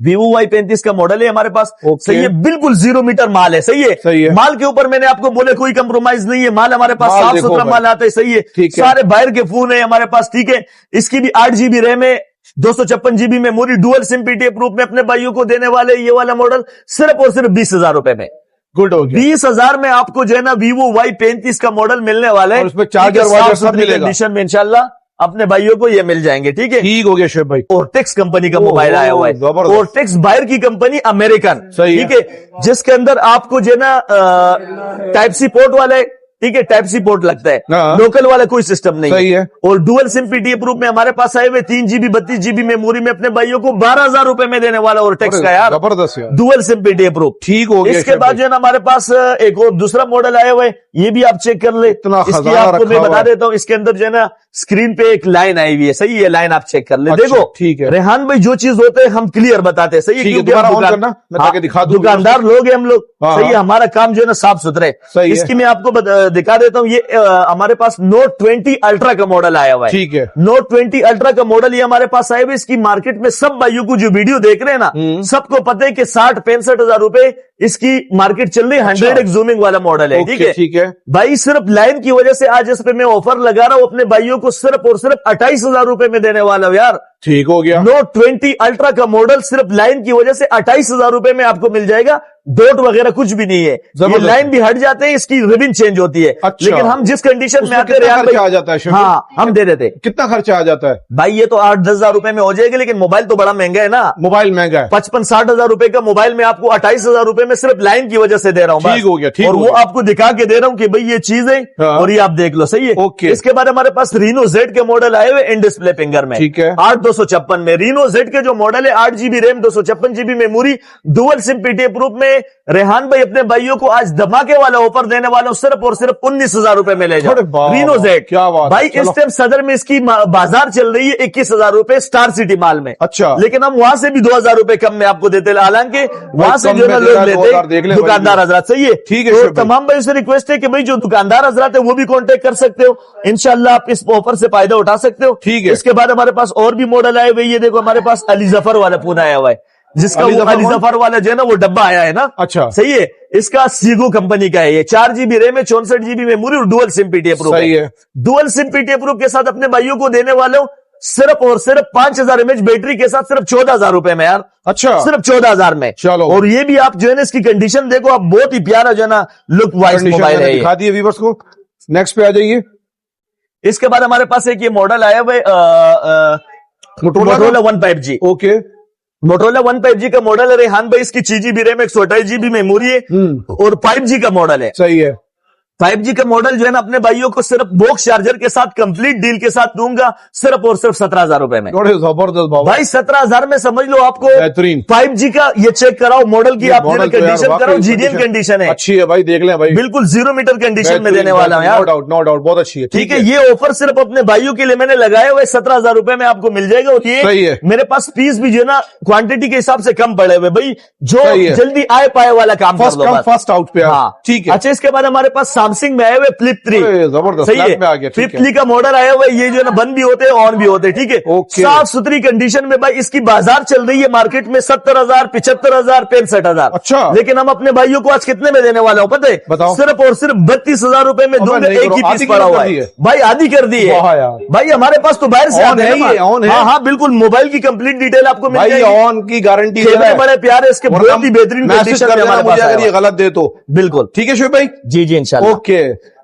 Speaker 1: वीवो Y35 का मॉडल है हमारे पास, सही है। बिल्कुल 0 मीटर माल है, सही है, सही है। माल के ऊपर मैंने आपको बोले कोई कंप्रोमाइज नहीं है, माल हमारे पास साफ सुथरा माल आता है, सही है, सारे बाहर के फोन है हमारे पास, ठीक है। इसकी भी 8 GB रैम है, 256 GB memory, dual sim PTA proof में अपने भाइयों को देने वाले ये वाला मॉडल सिर्फ और सिर्फ 20,000 रुपए में। गुड हो गया, 20,000 में आपको जो है ना वीवो Y35 का मॉडल मिलने वाला है,
Speaker 2: उसमें चार्जर सब मिलेगा
Speaker 1: कंडीशन में, इंशाल्लाह अपने भाइयों को ये मिल जाएंगे, ठीक है,
Speaker 2: ठीक हो गया शुएब भाई।
Speaker 1: ओर्टेक्स कंपनी का मोबाइल आया हुआ है, ओर्टेक्स बाहर की कंपनी, अमेरिकन, ठीक है, जिसके अंदर आपको जो है ना टाइप सी पोर्ट वाले, ठीक है, टाइप सी पोर्ट लगता है, लोकल वाला कोई सिस्टम नहीं, सही है। और डुअल सिम पीटीए प्रूफ में हमारे पास आए हुए 3 GB 32 GB मेमोरी में अपने भाइयों को 12,000 रुपए में देने वाला ओर्टेक्स का यार,
Speaker 2: जबरदस्त यार,
Speaker 1: डुअल सिम पीटीए प्रूफ, ठीक हो गया। इसके बाद जो है ना हमारे पास एक और दूसरा मॉडल आया हुआ है, ये भी आप चेक कर ले, इसकी आपको मैं बता देता हूँ, इसके अंदर जो है ना स्क्रीन पे एक लाइन आई हुई है, सही है, लाइन आप चेक कर ले, देखो, ठीक है। रेहान भाई जो चीज होते हैं हम क्लियर बताते हैं, सही है, दुकानदार लोग हैं हम लोग, सही है, हमारा काम जो है ना साफ सुथरे। इसकी मैं आपको दिखा देता हूँ, ये हमारे पास Note 20 अल्ट्रा का मॉडल आया हुआ है, ठीक है, Note 20 अल्ट्रा का मॉडल ये हमारे पास आया हुआ है। इसकी मार्केट में सब भाइयों को जो वीडियो देख रहे हैं ना, सबको पता है कि 60-65,000 रुपए इसकी मार्केट चल रही है, 100x जूमिंग वाला मॉडल है, ठीक है, ठीक है भाई। सिर्फ लाइन की वजह से आज इस पे मैं ऑफर लगा रहा हूं, अपने भाइयों को सिर्फ और सिर्फ 28,000 रुपए में देने वाला हूं यार, ठीक हो गया। Note 20 अल्ट्रा का मॉडल सिर्फ लाइन की वजह से 28,000 रुपए में आपको मिल जाएगा, डॉट वगैरह कुछ भी नहीं है, ये लाइन भी हट जाते हैं, इसकी रिबिन चेंज होती है, लेकिन हम जिस कंडीशन में आते हैं
Speaker 2: खर्चा आ जाता है,
Speaker 1: हाँ हम दे देते।
Speaker 2: कितना खर्चा आ जाता है
Speaker 1: भाई? ये तो 8-10,000 रुपए में हो जाएगा, लेकिन मोबाइल तो बड़ा महंगा है ना,
Speaker 2: मोबाइल महंगा है,
Speaker 1: 55-60,000 रुपए का मोबाइल में आपको 28,000 रुपए में सिर्फ लाइन की वजह से दे रहा हूँ,
Speaker 2: ठीक हो गया, ठीक,
Speaker 1: और वो आपको दिखा के दे रहा हूँ कि भाई ये चीज है, और ये आप देख लो, सही है। इसके बाद हमारे पास Reno Z के मॉडल आए हुए इन डिस्प्ले फिंगर में, ठीक है, 8 8/256 में। रीनो जेड के जो मॉडल है 8 GB RAM 256 GB memory dual sim PTA proof में रेहान भाई अपने भाइयों को आज धमाके वाला ऑफर देने वाला हूं, सिर्फ और सिर्फ 19,000 रुपए में ले जाओ। रीनो जेड
Speaker 2: क्या बात
Speaker 1: भाई, इस टाइम सदर में इसकी बाजार चल रही है 21,000 रुपए स्टार सिटी माल में।
Speaker 2: अच्छा,
Speaker 1: लेकिन हम वहां से भी 2,000 रुपए कम में आपको देते, हालांकि वहां से जो ना लोग लेते दुकानदार हजरात। सही है,
Speaker 2: ठीक है।
Speaker 1: तो तमाम भाई से रिक्वेस्ट है कि भाई जो दुकानदार हजरात है वो भी कांटेक्ट कर सकते हो, इंशाल्लाह आप इस ऑफर से फायदा उठा सकते हो।
Speaker 2: ठीक है।
Speaker 1: इसके बाद हमारे पास और भी मॉडल आए हुए, ये देखो हमारे पास अली जफर वाला फोन आया हुआ है, जिसका अली जफर वाला जो है ना वो डब्बा आया है ना।
Speaker 2: अच्छा,
Speaker 1: सही है। इसका सीगो कंपनी का है, ये 4 GB रैम है 64 GB मेमोरी और डुअल सिम पीटीए प्रूफ है। डुअल सिम पीटीए प्रूफ के साथ अपने भाइयों को देने वाले हो सिर्फ और सिर्फ 5000 mAh बैटरी के साथ सिर्फ 14,000 रुपए में यार।
Speaker 2: अच्छा,
Speaker 1: सिर्फ 14,000 में।
Speaker 2: चलो,
Speaker 1: और ये भी आप जो है ना इसकी कंडीशन देखो, आप बहुत ही प्यारा जो है ना लुक वाइज मोबाइल है,
Speaker 2: दिखा दिए व्यूअर्स को। नेक्स्ट पे आ जाइए।
Speaker 1: इसके बाद हमारे पास एक ये मॉडल आया हुआ Motorola 1 5G।
Speaker 2: Okay,
Speaker 1: Motorola 1 5G का मॉडल है रेहान भाई, इसकी 6 GB रैम 128 GB मेमोरी है और 5G का मॉडल है।
Speaker 2: सही है।
Speaker 1: 5G का मॉडल जो है ना अपने भाइयों को सिर्फ बॉक्स चार्जर के साथ कंप्लीट डील के साथ दूंगा, सिर्फ और सिर्फ 17,000 रुपए में।
Speaker 2: जबरदस्त बाबा
Speaker 1: भाई 17,000 में समझ लो आपको
Speaker 2: बेहतरीन
Speaker 1: 5G का ये चेक कराओ, मॉडल की आप कंडीशन कराओ, जीडीएन कंडीशन है,
Speaker 2: अच्छी है भाई, देख लें भाई,
Speaker 1: बिल्कुल 0 मीटर कंडीशन में देने वाला हूं यार।
Speaker 2: नो डाउट बहुत अच्छी है।
Speaker 1: ठीक है, ये ऑफर सिर्फ अपने भाइयों के लिए मैंने लगाए हुए 17,000 रुपए में आपको मिल जाएगा। और ये
Speaker 2: सही है।
Speaker 1: मेरे पास पीस भी जो है ना क्वांटिटी के हिसाब से कम पड़े हुए भाई, जो जल्दी आए पाए वाला काम कर लो,
Speaker 2: फर्स्ट आउट पे।
Speaker 1: हाँ
Speaker 2: ठीक है।
Speaker 1: अच्छा, इसके बाद हमारे पास सैमसंग में आए हुए फ्लिप 3।
Speaker 2: जबरदस्त,
Speaker 1: सही है, फ्लिप 3 का मॉडल आया हुआ है, ये जो है ना बंद भी होते हैं ऑन भी होते हैं। ठीक है, साफ सुथरी कंडीशन में भाई इसकी बाजार चल रही है मार्केट में 70,000, 75,000, 65,000।
Speaker 2: अच्छा,
Speaker 1: लेकिन हम अपने भाइयों को आज कितने में देने वाले हो पता है?
Speaker 2: बताओ।
Speaker 1: सिर्फ और सिर्फ 32,000 रुपए में दूंगा, एक ही पीस पड़ा हुआ है भाई, आधी कर दी है भाई। हमारे पास तो बाहर से
Speaker 2: ऑन है।
Speaker 1: हाँ बिल्कुल, मोबाइल की कंप्लीट डिटेल आपको मिल जाएगी,
Speaker 2: ऑन की गारंटी
Speaker 1: बड़े प्यारे इसके, बहुत ही बेहतरीन कंडीशन में हमारे पास
Speaker 2: अगर ये गलत दे तो बिल्कुल ठीक है शुभ भाई।
Speaker 1: जी इंशाल्लाह।
Speaker 2: ओके,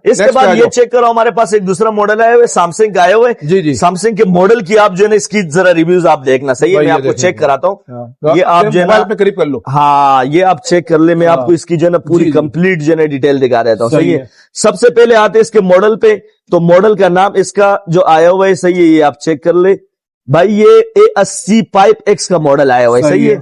Speaker 1: इसके बाद ये चेक करो, हमारे पास एक दूसरा मॉडल आया हुआ है, सैमसंग का आया हुआ है।
Speaker 2: जी।
Speaker 1: सैमसंग के मॉडल की आप जो है ना इसकी जरा रिव्यूज आप देखना। सही है, मैं आपको चेक कराता हूँ। ये आप जो है ना
Speaker 2: करीब कर लो।
Speaker 1: हाँ, ये आप चेक कर ले, मैं आपको इसकी जो है ना पूरी कंप्लीट जो है ना डिटेल दिखा देता हूँ। सही है। सबसे पहले आते इसके मॉडल पे, तो मॉडल का नाम इसका जो आया हुआ है, सही है, ये आप चेक कर ले भाई, ये A80 पाइप X का मॉडल आया हुआ है। सही है।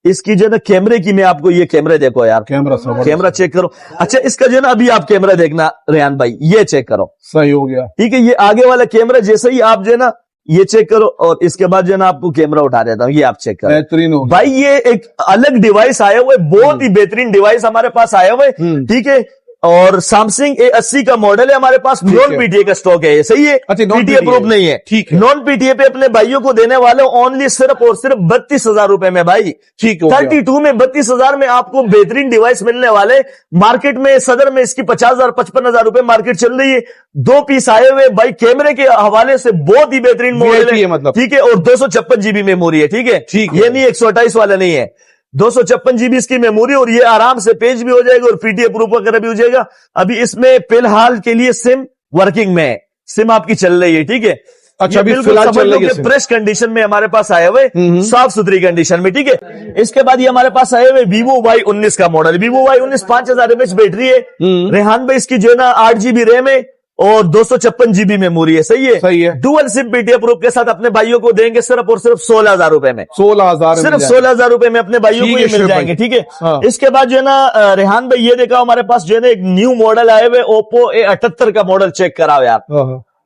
Speaker 1: इसकी जो है ना कैमरे की, मैं आपको ये कैमरे देखो यार, कैमरा चेक करो। अच्छा, इसका जो है ना अभी आप कैमरा देखना रेहान भाई, ये चेक करो।
Speaker 2: सही हो गया।
Speaker 1: ठीक है, ये आगे वाला कैमरा जैसे ही आप जो है ना ये चेक करो, और इसके बाद जो है ना आपको कैमरा उठा देता हूँ, ये आप चेक करो।
Speaker 2: बेहतरीन हो
Speaker 1: भाई, ये एक अलग डिवाइस आया हुआ है, बहुत ही बेहतरीन डिवाइस हमारे पास आया हुआ है। ठीक है, और सैमसंग A80 का मॉडल है हमारे पास, नॉन पीटीए का स्टॉक है ये। सही है, पीटीए प्रूफ नहीं है। ठीक है, नॉन पीटीए पे अपने भाइयों को देने वाले ओनली सिर्फ और सिर्फ 32,000 रुपए में भाई।
Speaker 2: ठीक है,
Speaker 1: 32 में 32,000 में आपको बेहतरीन डिवाइस मिलने वाले। मार्केट में सदर में इसकी 50,000 55,000 रुपए मार्केट चल रही है। 2 पीस आए हुए भाई, कैमरे के हवाले से बहुत ही बेहतरीन मॉडल है मतलब। ठीक है, और 256 GB मेमोरी है। ठीक है, ये नहीं 128 वाला नहीं है, 256 GB इसकी मेमोरी, और ये आराम से पेज भी हो जाएगा और पीटीए प्रूफ वगैरह भी हो जाएगा। अभी इसमें फिलहाल के लिए सिम वर्किंग में है, सिम आपकी चल रही है। ठीक है,
Speaker 2: अच्छा, अभी फिलहाल चल रही है,
Speaker 1: फ्रेश कंडीशन में हमारे पास आए हुए, साफ सुथरी कंडीशन में। ठीक है, इसके बाद ये हमारे पास आए हुए Vivo Y19 का model, Vivo Y19 5000 mAh battery है। रेहान भाई, इसकी जो है ना 8 GB रैम है और 256 GB मेमोरी है। सही है,
Speaker 2: सही है।
Speaker 1: डुअल सिम पीटीए प्रूफ के साथ अपने भाइयों को देंगे सिर्फ और सिर्फ 16,000 रुपए में।
Speaker 2: 16,000
Speaker 1: सिर्फ 16,000 रुपए में अपने भाइयों को ये मिल जाएंगे। ठीक है, इसके बाद जो है ना रेहान भाई, ये देखा हमारे पास जो है ना एक न्यू मॉडल आए हुए, Oppo A78 का मॉडल चेक कराओ यार।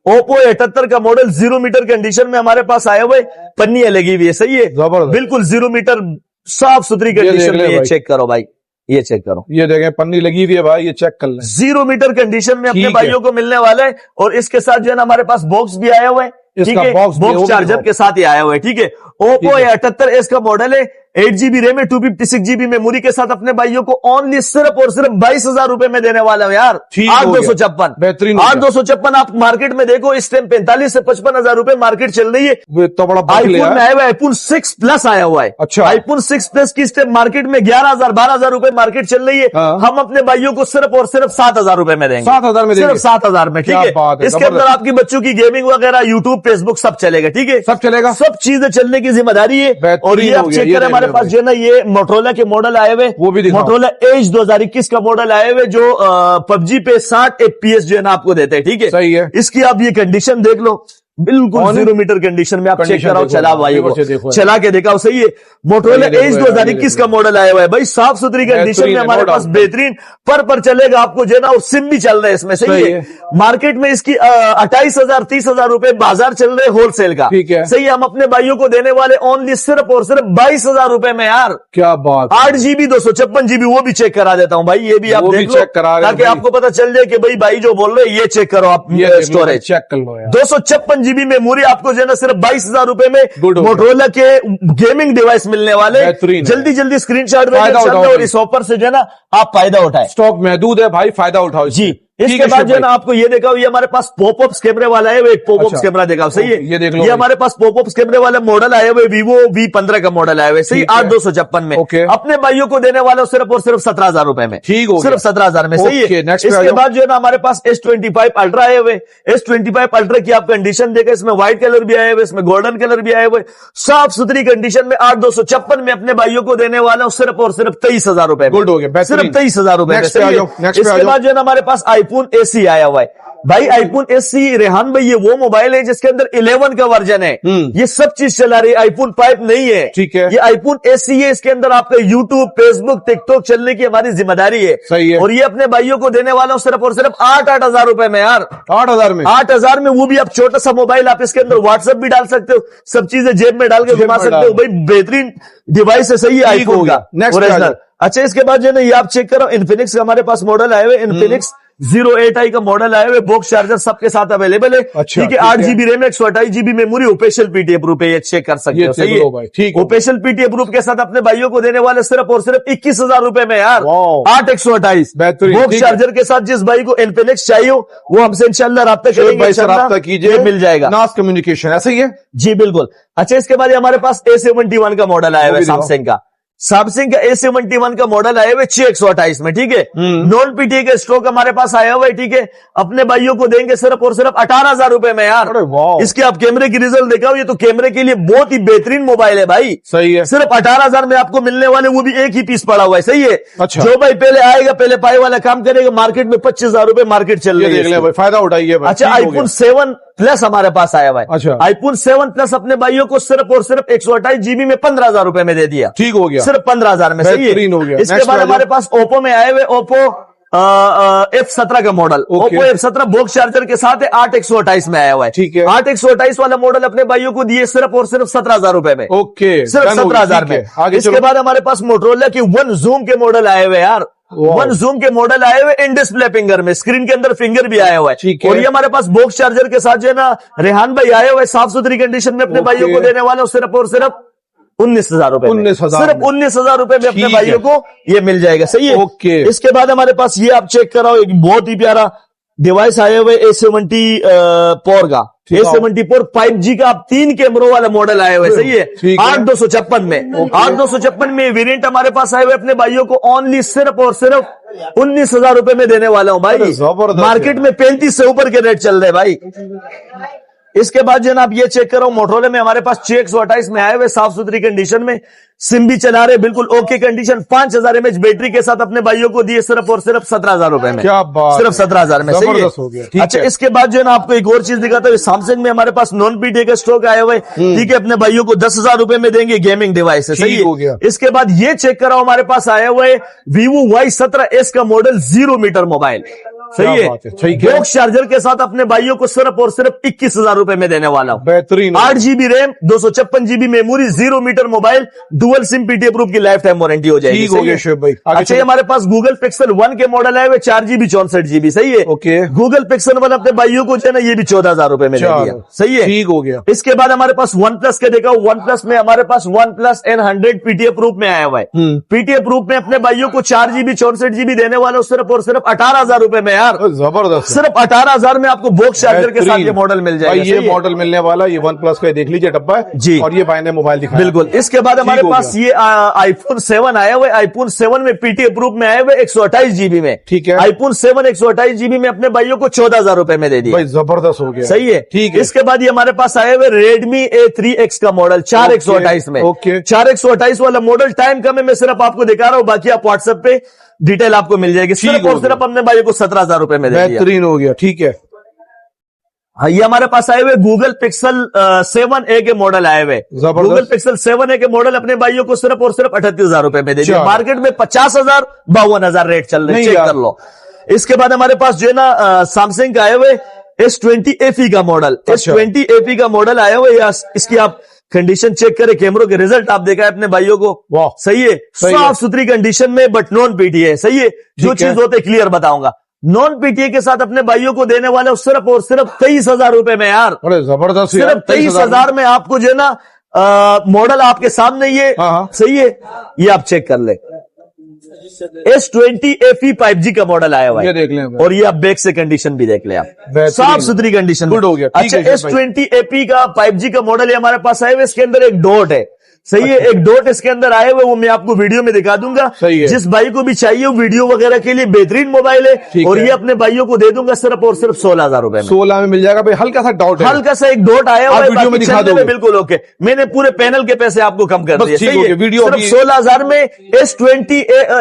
Speaker 1: Oppo A78 का मॉडल 0 मीटर कंडीशन में हमारे पास आया हुए, पन्नियां लगी हुई है। सही है, बिल्कुल 0 मीटर साफ सुथरी कंडीशन में। ये चेक करो भाई, ये चेक करो,
Speaker 2: ये देखें पन्नी लगी हुई है भाई, ये चेक कर लें।
Speaker 1: 0 मीटर कंडीशन में अपने भाइयों को मिलने वाला है। और इसके साथ जो है ना हमारे पास बॉक्स भी आया हुआ है। ठीक है, बॉक्स चार्जर के साथ ही आया हुआ है। ठीक है, Oppo A78 का मॉडल है, 8 GB रैम है, 256 GB मेमोरी के साथ अपने भाइयों को ओनली सिर्फ और सिर्फ 22,000 रुपए में देने वाला हूं यार। 8,256
Speaker 2: बेहतरीन,
Speaker 1: 8,256 आप मार्केट में देखो इस टाइम 45 से 55,000 रुपए मार्केट चल रही है।
Speaker 2: तो बड़ा
Speaker 1: आईफोन में आया हुआ है, iPhone 6 प्लस आया हुआ है।
Speaker 2: अच्छा,
Speaker 1: iPhone 6 प्लस की इस टाइम मार्केट में 11,000 12,000 रुपए मार्केट चल रही है। हम अपने भाइयों को सिर्फ और सिर्फ 7,000 रुपए में देंगे,
Speaker 2: 7,000 में,
Speaker 1: सिर्फ 7,000 में। ठीक है, इसके अंदर आपकी बच्चों की गेमिंग वगैरह, यूट्यूब, फेसबुक सब चलेगा। ठीक है, सब चलेगा, सब चीजें चलने की जिम्मेदारी है। और ये आप चेक करें, हमारे पास जो है ना ये मोटरोला के मॉडल आए हुए, वो भी मोटरोला एज 2021 का मॉडल आए हुए, जो PUBG पे 60 FPS जो है ना आपको देते हैं। ठीक है,
Speaker 2: सही है।
Speaker 1: इसकी आप ये कंडीशन देख लो बिल्कुल 0 मीटर कंडीशन में आप चेक कराओ, चला भाई को चला के देखा सही है। मोटरोला एज 2021 का मॉडल आया हुआ है भाई, साफ सुथरी कंडीशन में हमारे पास बेहतरीन पर चलेगा आपको जो है ना, और सिम भी चल रहा है इसमें, सही है। मार्केट में इसकी 28,000 30,000 रुपए बाजार चल रहे होलसेल का,
Speaker 2: ठीक है,
Speaker 1: सही है। हम अपने भाइयों को देने वाले ओनली सिर्फ और सिर्फ 22,000 रुपए में यार।
Speaker 2: क्या बात,
Speaker 1: 8 GB 256 GB वो भी चेक करा देता हूँ भाई, ये भी आप देख लो ताकि आपको पता चल जाए कि भाई जो बोल रहे हैं ये चेक करो आप, स्टोरेज
Speaker 2: चेक कर लो यार।
Speaker 1: 256 GB मेमोरी आपको जो है ना सिर्फ 22,000 रुपए में मोटरोला के गेमिंग डिवाइस मिलने वाले। जल्दी स्क्रीनशॉट और इस ऑफर से जो है ना आप फायदा उठाए।
Speaker 2: स्टॉक महदूद है भाई, फायदा उठाओ
Speaker 1: जी। इसके बाद जो है ना आपको ये देखा, ये हमारे पास पॉपअप कैमरे वाला है, वो एक पॉपअप कैमरा देखा, सही है।
Speaker 2: ये देख लो,
Speaker 1: ये हमारे पास पॉपअप कैमरे वाला मॉडल आए हुए, Vivo V15 का मॉडल आया हुआ है, सही, 8,256 में। अपने भाइयों को देने वाला सिर्फ और सिर्फ 17,000 रुपए में,
Speaker 2: ठीक हो,
Speaker 1: सिर्फ 17,000 में, सही है। इसके बाद जो है ना हमारे पास S25 अल्ट्रा आए हुए, S25 अल्ट्रा की आप कंडीशन देखें, इसमें व्हाइट कलर भी आए हुए, इसमें गोल्डन कलर भी आए हुए, साफ सुथरी कंडीशन में 8,256 में अपने भाइयों को देने वाला सिर्फ और सिर्फ 23,000 रुपए में, सिर्फ 23,000 रुपए में। इसके बाद जो है ना हमारे पास आईफोन SE आया हुआ है भाई, आईफोन SE रेहान भाई, ये वो मोबाइल है जिसके अंदर 11 का वर्जन है, ये सब चीज चला रही है, आईफोन 5 नहीं है,
Speaker 2: ठीक है।
Speaker 1: ये आईफोन SE है, इसके अंदर आपका यूट्यूब, फेसबुक, टिकटॉक चलने की हमारी जिम्मेदारी है,
Speaker 2: सही है।
Speaker 1: और ये अपने भाइयों को देने वाला हूं सिर्फ और सिर्फ 8,000 रुपए में यार,
Speaker 2: 8,000
Speaker 1: में, वो भी आप छोटा सा मोबाइल, आप इसके अंदर व्हाट्सएप भी डाल सकते हो, सब चीजें जेब में डाल के घुमा सकते हो भाई, बेहतरीन डिवाइस है, सही है आईफोन का ओरिजिनल। अच्छा, इसके बाद जो है ना ये आप चेक करो, इन्फिनिक्स का हमारे पास मॉडल आए हुए, इन्फिनिक्स 08i का मॉडल आए हुए, बॉक्स चार्जर सबके साथ अवेलेबल है, ठीक है। 8 GB RAM, 128 GB memory, official PTA proof है, ये चेक कर सकते हो, सही है। ऑफिशियल पीटीए प्रूफ के साथ अपने भाइयों को देने वाले सिर्फ और सिर्फ 21,000 रुपए में यार, 8 128 बॉक्स चार्जर के साथ। जिस भाई को इन्फिनिक्स चाहिए वो हमसे इंशाल्लाह राब्ता करेंगे, मिल जाएगा,
Speaker 2: नास कम्युनिकेशन, ऐसा ही है जी,
Speaker 1: बिल्कुल। अच्छा, इसके बाद हमारे पास A71 का मॉडल आया हुआ है, सैमसंग का A71 का मॉडल आया हुआ है 6/128 में, ठीक है। नॉन पीटीए का स्टॉक हमारे पास आया हुआ है, ठीक है। अपने भाइयों को देंगे सिर्फ और सिर्फ 18,000 रुपए में यार। इसके आप कैमरे की रिजल्ट देखा, ये तो कैमरे के लिए बहुत ही बेहतरीन मोबाइल है भाई, सही है। सिर्फ 18,000 में आपको मिलने वाले, वो भी एक ही पीस पड़ा हुआ है, सही है। अच्छा। जो भाई पहले आएगा, पहले पाई वाला काम करेगा, मार्केट में 25,000 रुपए मार्केट चल रही है,
Speaker 2: फायदा उठाइए।
Speaker 1: अच्छा, आईफोन 7 प्लस हमारे पास आया हुआ है। अच्छा, आईफोन 7 प्लस अपने भाइयों को सिर्फ और सिर्फ 128 GB में 15,000 रुपए में दे दिया, ठीक हो गया, सिर्फ 15,000 में, सही है। हो गया। इसके बाद हमारे पास ओप्पो में आए हुए ओप्पो F17 का model, Oppo F17 box charger के साथ 8 128 में आया हुआ है, ठीक है। 8 128 वाला मॉडल अपने भाइयों को दिए सिर्फ और सिर्फ 17,000 रुपए में, ओके, सिर्फ 17,000 में। इसके बाद हमारे पास मोटरोला की वन जूम के मॉडल आए हुए यार, वन जूम के मॉडल आए हुए इन डिस्प्ले फिंगर में, स्क्रीन के अंदर फिंगर भी आया हुआ है, और ये हमारे पास बॉक्स चार्जर के साथ जो है ना रेहान भाई आए हुए, साफ सुथरी कंडीशन में अपने भाइयों को देने वाले सिर्फ और सिर्फ 19,000 रुपए, सिर्फ 19,000 रुपए में अपने भाइयों को ये मिल जाएगा, सही है। ओके। इसके बाद हमारे पास ये आप चेक कराओ, एक बहुत ही प्यारा डिवाइस आए हुए A74 का, A74 5G का, आप 3 कैमरों वाला मॉडल आए हुए, सही है। 8,256 में, 8,256 में वेरिएंट हमारे पास आए हुए, अपने भाइयों को ओनली सिर्फ और सिर्फ 19,000 रुपए में देने वाला हूं भाई। मार्केट में 35 से ऊपर के रेट चल रहे भाई। इसके बाद जो ना आप ये चेक करो, मोटरोला में हमारे पास 6/128 में आए हुए, साफ सुथरी कंडीशन में, सिम भी चला रहे, बिल्कुल ओके कंडीशन, 5000 mAh बैटरी के साथ अपने भाइयों को दिए सिर्फ और सिर्फ 17,000 रुपए में, क्या बात, सिर्फ 17,000 में, सही है। अच्छा, इसके बाद जो है ना आपको एक और चीज दिखाता हूँ, सैमसंग में हमारे पास नॉन पीटीए का स्टॉक आया हुआ है, ठीक है। अपने भाइयों को 10,000 रुपए में देंगे, गेमिंग डिवाइस है, सही है। इसके बाद ये चेक कराओ, हमारे पास आया हुआ है Vivo Y17s का मॉडल 0 मीटर मोबाइल, सही है। बॉक्स चार्जर के साथ अपने भाइयों को सिर्फ और सिर्फ 21,000 रुपए में देने वाला हूं, बेहतरीन। 8 GB RAM, 256 GB memory, 0 meter mobile, dual sim PTA proof की लाइफ टाइम वारंटी हो जाएगी, ठीक हो गया शेब भाई। अच्छा, हमारे पास गूगल पिक्सल 1 के मॉडल आए हुए, 4 GB 64 GB, सही है। ओके। गूगल पिक्सल 1 अपने भाइयों को जो है ना ये भी 14,000 रुपए में दे दिया, सही है, ठीक हो गया। इसके बाद हमारे पास OnePlus के देखा, OnePlus में हमारे पास OnePlus N100 पीटीए प्रूफ में आया हुआ है, पीटीए प्रूफ में अपने भाइयों को 4 GB 64 GB देने वाला सिर्फ और सिर्फ 18,000 रुपए में यार, जबरदस्त। सिर्फ 18,000 में आपको बॉक्स चार्जर के साथ ये मॉडल मिल जाएगा,
Speaker 2: ये मॉडल मिलने वाला, ये OnePlus का देख लीजिए डब्बा है जी, और ये भाई ने मोबाइल दिखाया,
Speaker 1: बिल्कुल। इसके बाद हमारे पास ये आईफोन 7 आया हुआ है, आईफोन 7 में पीटीए प्रूफ में आए हुए 128 GB में, ठीक है। आईफोन 7 128 GB में अपने भाइयों को 14,000 रुपए में दे दिया भाई, जबरदस्त हो गया, सही है, ठीक है। इसके बाद ये हमारे पास आए हुए Redmi A3X का मॉडल 4 128 में, ओके। 4 128 वाला मॉडल टाइम कम है, मैं सिर्फ आपको दिखा रहा हूँ, बाकी आप व्हाट्सएप पे डिटेल आपको मिल जाएगी, सिर्फ और सिर्फ अपने भाइयों को 17,000 रुपए में दे दिया, बेहतरीन हो गया, ठीक है। हाँ, ये हमारे पास आए हुए गूगल पिक्सल 7a के मॉडल आए हुए।
Speaker 2: जबरदस्त।
Speaker 1: गूगल पिक्सल 7a के मॉडल अपने भाइयों को सिर्फ और सिर्फ 38,000 रुपए में दे दिए।
Speaker 2: चलो।
Speaker 1: मार्केट में 50,000 52,000 रेट चल रहे,
Speaker 2: नहीं
Speaker 1: चेक
Speaker 2: यार।
Speaker 1: कर लो। इसके बाद हमारे पास जो है ना सैमसंग का आए हुए S20 FE का मॉडल,
Speaker 2: अच्छा।
Speaker 1: S20 FE का मॉडल आया हुआ है। इसकी आप कंडीशन चेक करें, कैमरों के रिजल्ट आप देखा है अपने भाइयों को,
Speaker 2: वाह।
Speaker 1: सही है,
Speaker 2: सही है।
Speaker 1: साफ सुथरी कंडीशन में, बट नॉन पीटीए है, सही है। जो
Speaker 2: ठीक है।
Speaker 1: चीज होते क्लियर बताऊंगा। नॉन पीटीए के साथ अपने भाइयों को देने वाले सिर्फ और सिर्फ 23,000 रुपए में यार,
Speaker 2: बड़े जबरदस्त यार,
Speaker 1: सिर्फ 23,000 में आपको जो है ना मॉडल आपके सामने ही है,
Speaker 2: हाँ, हाँ।
Speaker 1: सही है, ये आप चेक कर ले। S20 FE 5G का मॉडल आया हुआ है,
Speaker 2: ये देख लें।
Speaker 1: और ये आप बैक से कंडीशन भी देख ले आप,
Speaker 2: बेहतरीन।
Speaker 1: साफ सुथरी कंडीशन,
Speaker 2: गुड हो गया, ठीक
Speaker 1: अच्छा,
Speaker 2: है शेख भाई।
Speaker 1: S20 FE का 5G का मॉडल ये हमारे पास आया हुआ है। इसके अंदर एक डॉट है, सही है, एक डॉट इसके अंदर आए हुए, वो मैं आपको वीडियो में दिखा दूंगा।
Speaker 2: सही है।
Speaker 1: जिस भाई को भी चाहिए वो वीडियो वगैरह के लिए बेहतरीन मोबाइल है,
Speaker 2: ठीक
Speaker 1: और
Speaker 2: है।
Speaker 1: ये अपने भाइयों को दे दूंगा सिर्फ और सिर्फ 16,000 रुपए में।
Speaker 2: 16 में मिल जाएगा भाई, हल्का सा डाउट है।
Speaker 1: हल्का सा एक डॉट आया हुआ
Speaker 2: आप
Speaker 1: है,
Speaker 2: वीडियो में
Speaker 1: बाकी
Speaker 2: दिखा
Speaker 1: चलने में
Speaker 2: दोगे।
Speaker 1: बिल्कुल ओके। मैंने पूरे पैनल के पैसे आपको कम कर
Speaker 2: बस
Speaker 1: दिए,
Speaker 2: ठीक
Speaker 1: सही
Speaker 2: हो
Speaker 1: है।
Speaker 2: गया, वीडियो
Speaker 1: सिर्फ
Speaker 2: अभी-
Speaker 1: 16,000 में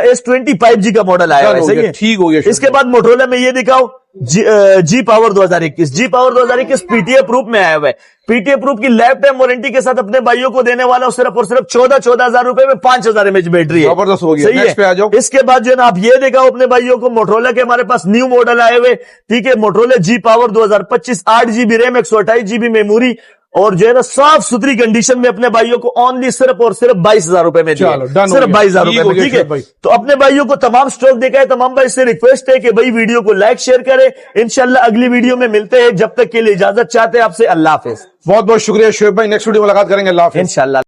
Speaker 1: S20 5G का मॉडल आया हुआ है,
Speaker 2: चलो,
Speaker 1: सही है,
Speaker 2: ठीक हो गया।
Speaker 1: इसके बाद मोटरोला में ये दिखाओ जी पावर 2021, जी पावर 2021 पीटीए प्रूफ में आया हुआ है। पीटीए प्रूफ की लाइफ टाइम वारंटी के साथ अपने भाइयों को देने वाला सिर्फ और सिर्फ 14,000 रुपए में 5,000 mAh बैटरी है,
Speaker 2: जबरदस्त हो गया।
Speaker 1: सही
Speaker 2: नेक्स्ट पे आ जाओ।
Speaker 1: है। इसके बाद जो है ना आप ये दिखाओ अपने भाइयों को, मोटरोला के हमारे पास न्यू मॉडल आए हुए, ठीक है, Motorola G power 2025, 8GB RAM, 128GB memory, और जो है ना साफ सुथरी कंडीशन में अपने भाइयों को ऑनली सिर्फ और सिर्फ 22,000 रुपए में दिए।
Speaker 2: चलो, डन हो
Speaker 1: सिर्फ
Speaker 2: गया।
Speaker 1: 22,000
Speaker 2: ठीक
Speaker 1: रुपए
Speaker 2: हो
Speaker 1: में,
Speaker 2: गया
Speaker 1: ठीक है
Speaker 2: शेख भाई।
Speaker 1: तो अपने भाइयों को तमाम स्टॉक देखा है, तमाम भाई से रिक्वेस्ट है कि भाई वीडियो को लाइक शेयर करें। इंशाल्लाह अगली वीडियो में मिलते हैं, जब तक के लिए इजाजत चाहते हैं आपसे, अल्लाह हाफिज।
Speaker 2: बहुत बहुत शुक्रिया शेख भाई, नेक्स्ट वीडियो मुलाकात करेंगे, अल्लाह हाफिज।
Speaker 1: इंशाल्लाह।